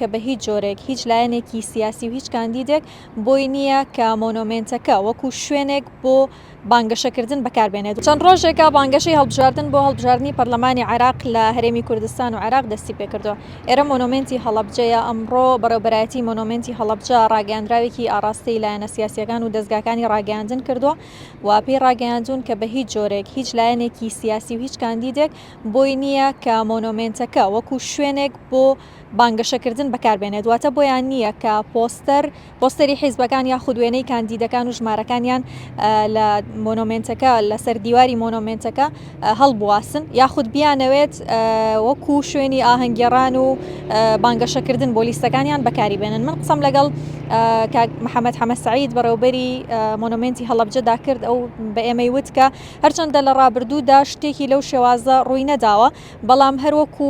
کە بە هیچ جۆرێک هیچ لایەنێکی سیاسی و هیچ کاندیدێک بۆی نییە کە مۆنۆمنتەکە وەکو شوێنێک بۆ بانگەشەکردن بەکاربێنێت. چەند ڕۆژێکە بانگەشەی هەڵبژاردن بۆ هەڵبژاردننی پەرلەمانی عێراق لە هەرێمی کوردستان و عێراق دەستی پێکردەوە. ئێرە مۆنۆمنتی هەڵەبجەیە. ئەمڕۆ بەڕێوەبەرایەتی مۆنۆمنتی هەڵەبجە ڕاگەیاندراوێکی ئاراستەی لایەنە سیاسیەکان و دەستگاکانی ڕاگەیاندن کردووە و پێی ڕاگەیاندون کە بە هیچ جۆرێک هیچ لایەنێکی سیاسی و هیچ کاندیدێک بۆی نییە کە مۆنۆمنتەکە وەکو شوێنێک بۆ بانگەشەکردن بەکاربێنێت. دواتە بۆیان نییە کە پۆستەری حیزبەکان یاخود وێنەی کاندیدەکان و ژمارەکانیان لە مۆنۆمنتەکە لەسەر دیواری مۆنۆمنتەکە هەڵبواسن یاخود بیانەوێت وەکو شوێنی ئاهەنگگێڕان و بانگەشەکردن بۆ لیستەکانیان بەکاری بێنن. من قسەم لەگەڵ محەممەد حەمەد سەعید بەڕێوەبەری مۆنۆمنتی هەڵەبجەدا کرد ئەو بە ئێمەی وت کە هەرچەندە لە ڕابردوودا شتێکی لەو شێوازە ڕووی نەداوە، بەڵام هەروەکو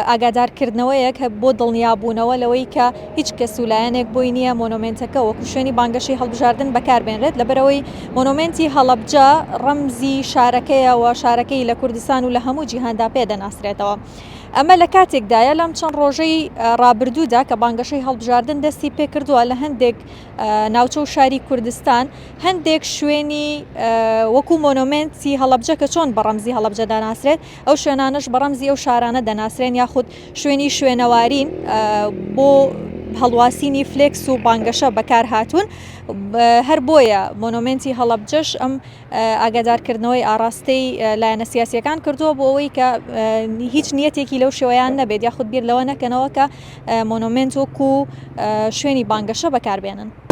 ئاگادارکردنەوەیەک بۆ دڵنیابوونەوە لەوەی کە هیچ کەس و لایەنێک بۆی نییە مۆنۆمنتەکە وەکو شوێنی بانگەشەی هەڵبژاردن بەکاربێنرێت، لەبەرەوەی مۆنۆمنتی هەڵەبجە ڕەمزی شارەکەیەوە، شارەکەی لە کوردستان و لە هەموو جیهاندا پێدەناسرێتەوە. ئەمە لە کاتێکدایە لەم چەند ڕۆژەی ڕابردوودا کە بانگەشەی هەڵبژاردن دەستی پێکردووە لە هەندێک ناوچە و شاری کوردستان هەندێک شوێنی وەکو مۆنۆمنتی هەڵەبجە کە چۆن بە ڕەمزی هەڵەبجە داناسرێت ئەو شوێنانش بە ڕەمزی ئەو شارانە دەناسرێن یاخود شوێنی شوێنەوارین بۆ هەڵواسینی فلێکس و بانگەشە بەکار هاتوون. هەر بۆیە مۆنۆمنتی هەڵەبجەش ئەم ئاگادارکردنەوەی ئاراستەی لایەنە سیاسیەکان کردووە بۆ ئەوەی کە هیچ نیەتێکی لەو شێوەیان نەبێت یاخود بیر لەوە نەکەنەوە کە مۆنۆمنت وەکو شوێنی بانگەشە بەکاربێنن.